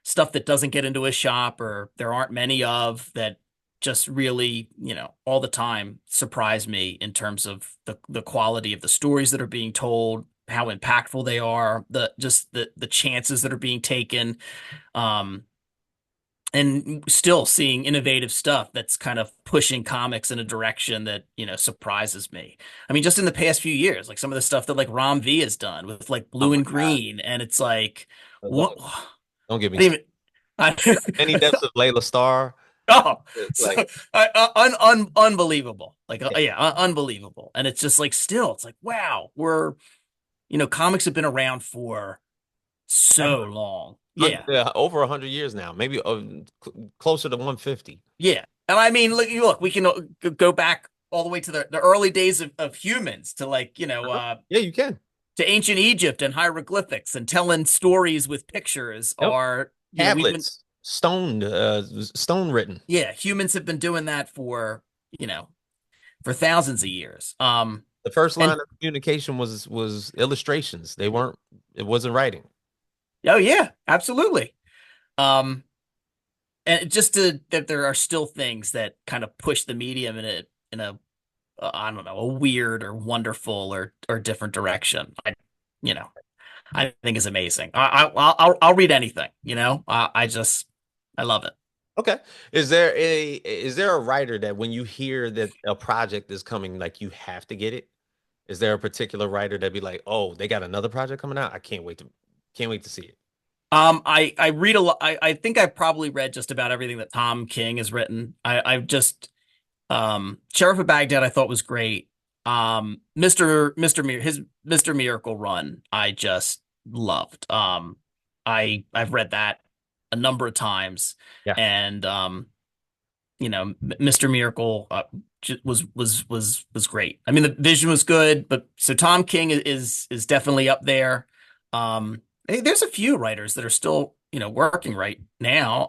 stuff that doesn't get into a shop, or there aren't many of, that just really all the time surprise me in terms of the quality of the stories that are being told, how impactful they are, the chances that are being taken. Um, and still seeing innovative stuff that's kind of pushing comics in a direction that surprises me. I mean, just in the past few years, like some of the stuff that like Rom V has done with like Oh Blue my and God. Green, and it's like, what? Don't get me I didn't started. even. I, Any deaths of Layla Starr. oh, It's so like, unbelievable! Like, yeah, yeah, unbelievable. And it's just like, still, it's like, wow, comics have been around for so long. Yeah, yeah, over 100 years now, maybe closer to 150. yeah. And I mean, look, we can go back all the way to the early days of humans, to like, Uh-huh. Yeah, you can. to ancient Egypt and hieroglyphics and telling stories with pictures, Yep. or, we've been, Tablets, stone written. yeah, humans have been doing that you know, for thousands of years. The first And line of communication was illustrations. It wasn't writing. oh yeah, absolutely. Um, and just that there are still things that kind of push the medium in a I don't know, a weird or wonderful or different direction. You know, I think is amazing. I'll read anything. I love it. Okay. Is there a writer that when you hear that a project is coming, like you have to get it? Is there a particular writer that be like, oh, they got another project coming out? I can't wait to see it. I read a lot. I think I probably read just about everything that Tom King has written. I've just Sheriff of Baghdad I thought was great. His Mr. Miracle run I just loved. I've read that a number of times, Yeah. and Mr. Miracle was great. I mean, the vision was good, but so Tom King is definitely up there. There's a few writers that are still, working right now.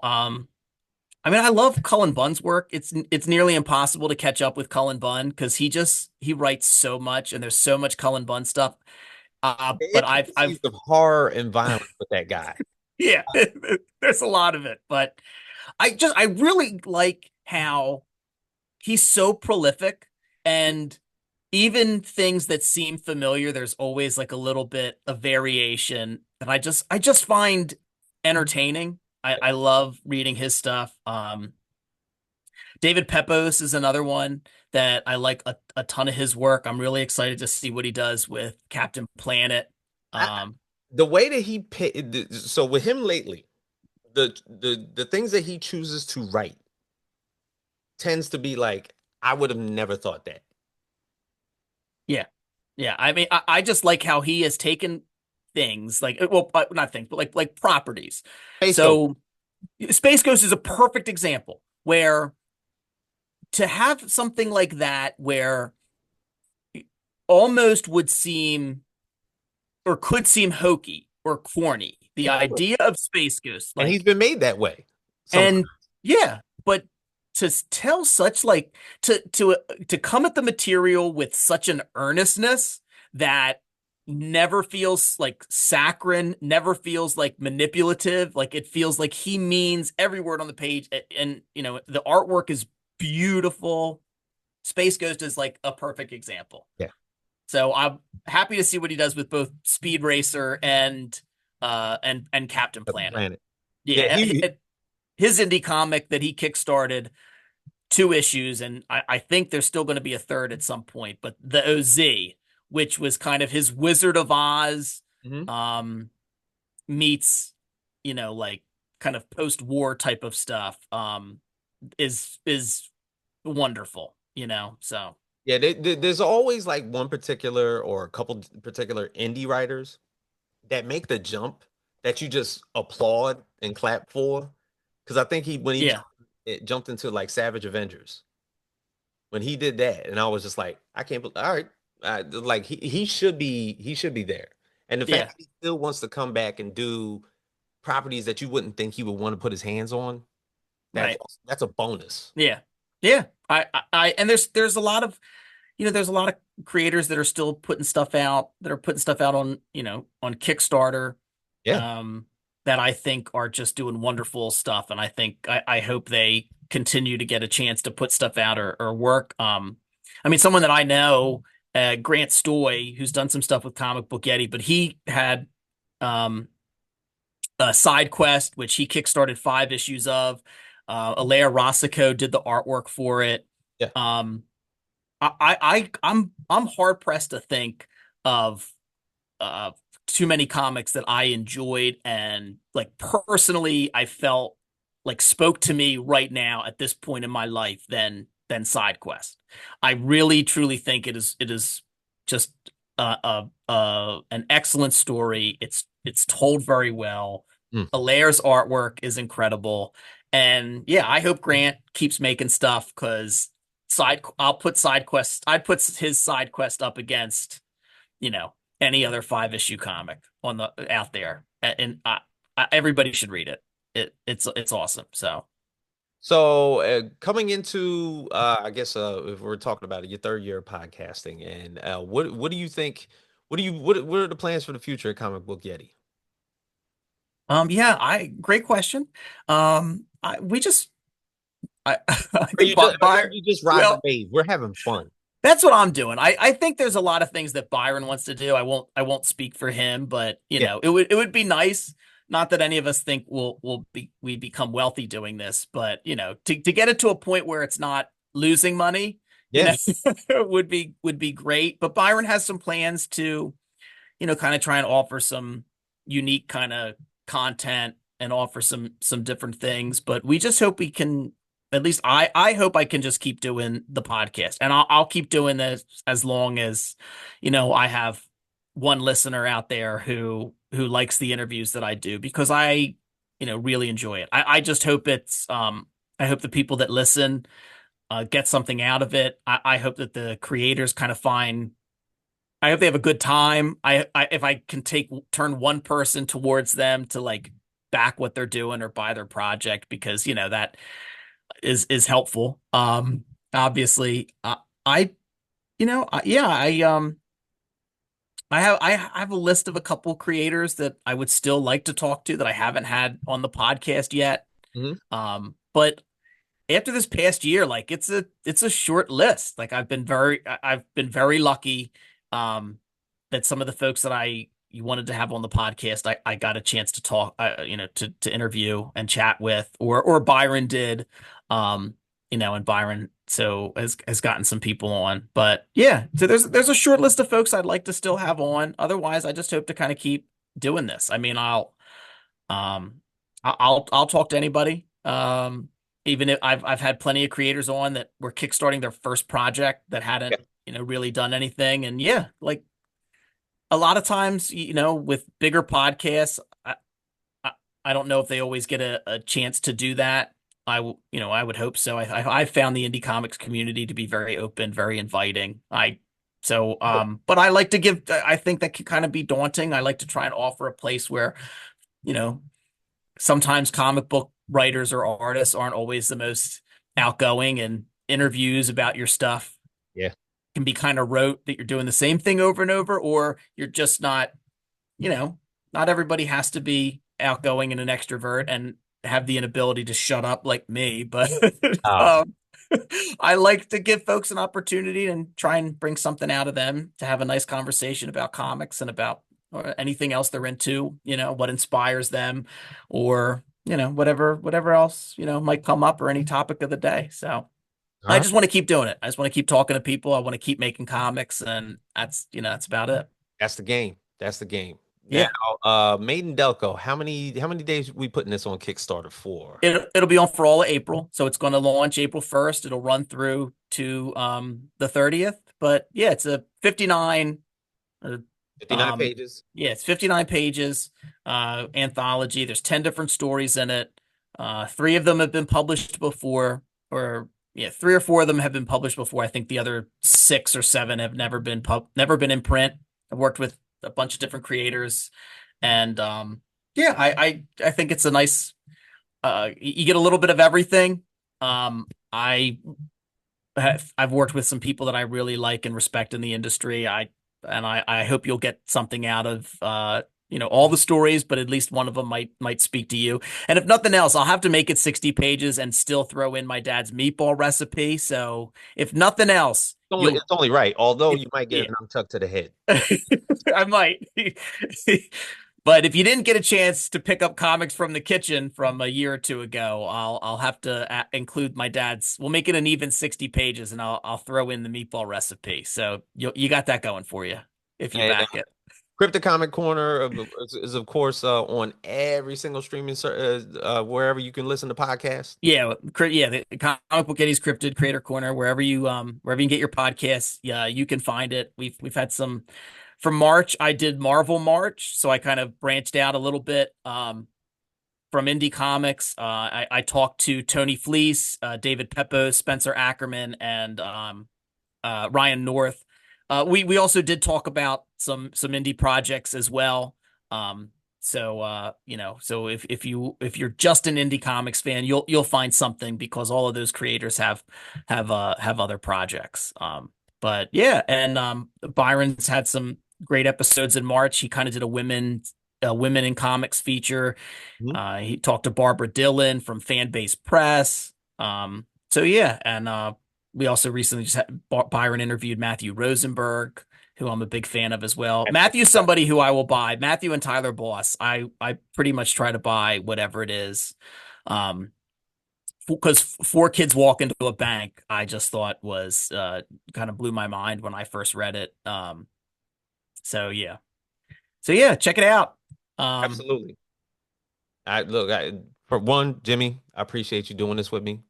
I mean, I love Cullen Bunn's work. It's nearly impossible to catch up with Cullen Bunn because he writes so much and there's so much Cullen Bunn stuff. But Intricacies of horror and violence with that guy. yeah, there's a lot of it. But I really like how he's so prolific, and even things that seem familiar, there's always like a little bit of variation that I just find entertaining. I love reading his stuff. David Pepos is another one that I like a ton of his work. I'm really excited to see what he does with Captain Planet. I, Um, the way that he so with him lately, the things that he chooses to write tends to be like, I would have never thought that. yeah, yeah. I mean, I just like how he has taken things like, well, not things, but like properties. Space Ghost. So Space Ghost is a perfect example where to have something like that where almost would seem or could seem hokey or corny. The It could. idea of Space Ghost, And he's like, been made that way sometimes. and yeah, but to tell such like to come at the material with such an earnestness that never feels like saccharine, never feels like manipulative, like it feels like he means every word on the page, and the artwork is beautiful. Space Ghost is like a perfect example. Yeah. So I'm happy to see what he does with both Speed Racer and Captain Of the Planet. planet. Yeah, Yeah, his indie comic that he kickstarted, 2 issues, and I think there's still going to be a third at some point. But the OZ, which was kind of his Wizard of Oz, mhm. um, meets, like kind of post-war type of stuff, is wonderful. So Yeah, there's always like one particular or a couple particular indie writers that make the jump that you just applaud and clap for. Because I think when he yeah, jumped into like Savage Avengers, when he did that, and I was just like, I can't believe, all right, like he should be there. And the fact yeah, that he still wants to come back and do properties that you wouldn't think he would want to put his hands on, that's right, that's a bonus. yeah, yeah. And there's a lot of there's a lot of creators that are still putting stuff out that are putting stuff out on on Kickstarter, Yeah. um, that I think are just doing wonderful stuff, and I hope they continue to get a chance to put stuff out or work. I mean, someone that I know, Grant Stoy, who's done some stuff with Comic Book Yeti, but he had um, a side quest which he kickstarted 5 issues of. Alea Rossico did the artwork for it. Yeah. Um, I'm hard pressed to think of uh too many comics that I enjoyed and like personally I felt like spoke to me right now at this point in my life than Side Quest. I really truly think it is just an excellent story. It's told very well. Mm. Alaire's artwork is incredible. And yeah, I hope Grant keeps making stuff because I'd put his Side Quest up against, you know, any other 5 issue comic on the out there, and everybody should read it. It's awesome. So, So coming into I guess if we're talking about it, your third year of podcasting, and what do you think? What are the plans for the future of Comic Book Yeti? yeah, I great question. We just I Are think you just are Byron. you just riding the Well, wave? We're having fun. that's what I'm doing. I think there's a lot of things that Byron wants to do. I won't speak for him, but Yeah. it would be nice. Not that any of us think we become wealthy doing this, but to get it to a point where it's not losing money, Yeah. would be great. But Byron has some plans to, kind of try and offer some unique kind of content and offer some different things, but we just hope we can, at least I hope I can just keep doing the podcast, and I'll keep doing this as long as, I have one listener out there who likes the interviews that I do, because I, really enjoy it. I just hope I hope the people that listen get something out of it. I hope that the creators kind of find, I hope they have a good time. If I can turn one person towards them to like back what they're doing or buy their project, because that is helpful. Obviously, I yeah, I have a list of a couple creators that I would still like to talk to that I haven't had on the podcast yet. Hmm. But after this past year, like it's a short list. Like I've been very lucky that some of the folks that I you wanted to have on the podcast, I got a chance to talk, to interview and chat with, or Byron did, um, and Byron has gotten some people on. But yeah, so there's a short list of folks I'd like to still have on. Otherwise, I just hope to kind of keep doing this. I mean, um I'll talk to anybody. Even if I've had plenty of creators on that were kickstarting their first project that hadn't, really done anything. And yeah, like a lot of times, with bigger podcasts, I, I don't know if they always get a chance to do that. I would hope so. I found the indie comics community to be very open, very inviting. But I like to give, I think that can kind of be daunting. I like to try and offer a place where, you know, sometimes comic book writers or artists aren't always the most outgoing, and interviews about your stuff Yeah. can be kind of rote, that you're doing the same thing over and over, or you're just not, you know, not everybody has to be outgoing and an extrovert and have the inability to shut up like me, but Ah, um, I like to give folks an opportunity and try and bring something out of them to have a nice conversation about comics and about or anything else they're into, what inspires them, or, whatever else, might come up, or any topic of the day. So all I right. just want to keep doing it. I just want to keep talking to people. I want to keep making comics, and that's about it. That's the game. That's the game. Now, Yeah. Made in Delco, how many days we putting this on Kickstarter for? It'll be on for all of April. So it's going to launch April 1st. It'll run through to the 30th. But yeah, it's a 59 uh, 59 pages. yeah, it's 59 pages anthology. There's 10 different stories in it. Three of them have been published before, or yeah, three or four of them have been published before. I think the other six or seven have never been in print. I've worked with a bunch of different creators, and yeah, I think it's a nice, you get a little bit of everything. I've worked with some people that I really like and respect in the industry. I hope you'll get something out of all the stories, but at least one of them might speak to you. And if nothing else, I'll have to make it 60 pages and still throw in my dad's meatball recipe. So if nothing else, It's only right, although if you might get yeah, a nunchuck to the head. I might. But if you didn't get a chance to pick up comics from the kitchen from a year or two ago, I'll have to include my dad's. We'll make it an even 60 pages, and I'll throw in the meatball recipe. So you got that going for you if you And back it. Crypto Comic Corner is of course on every single streaming wherever you can listen to podcasts. Yeah, yeah, the Comic Book Eddie's Cryptid Creator Corner, wherever you can get your podcasts, yeah, you can find it. We've had some for March. I did Marvel March, so I kind of branched out a little bit from indie comics. I talked to Tony Fleece, David Pepose, Spencer Ackerman, and Ryan North. We also did talk about some indie projects as well. So if you're just an indie comics fan, you'll find something, because all of those creators have other projects. But yeah, and Byron's had some great episodes in March. He kind of did a women in comics feature. Mhm. He talked to Barbara Dillon from Fanbase Press. So yeah, and we also recently just had Byron interviewed Matthew Rosenberg, who I'm a big fan of as well. Matthew's somebody who I will buy. Matthew and Tyler Boss. I pretty much try to buy whatever it is. Um, because Four Kids Walk into a Bank, I just thought was kind of blew my mind when I first read it. So yeah. So yeah, check it out. Um, Absolutely. For one, Jimmy, I appreciate you doing this with me.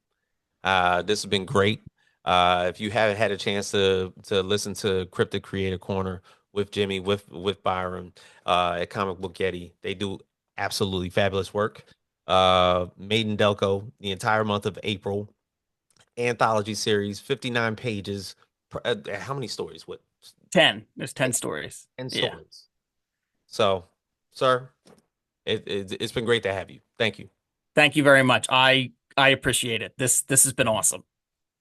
This has been great. If you haven't had a chance to listen to Cryptic Creator Corner with Jimmy, with Byron, at Comic Book Getty, they do absolutely fabulous work. Made in Delco, the entire month of April, anthology series, 59 pages. How many stories? What? 10. There's 10 10, stories. 10 Yeah. stories. So, sir, it's been great to have you. Thank you. Thank you very much. I appreciate it. This has been awesome.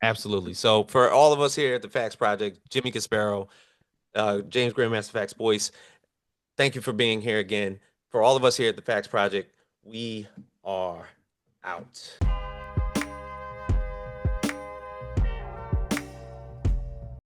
Absolutely. So, for all of us here at the Facts Project, Jimmy Gaspero, James Grandmaster Facts Boyce, thank you for being here again. For all of us here at the Facts Project, we are out.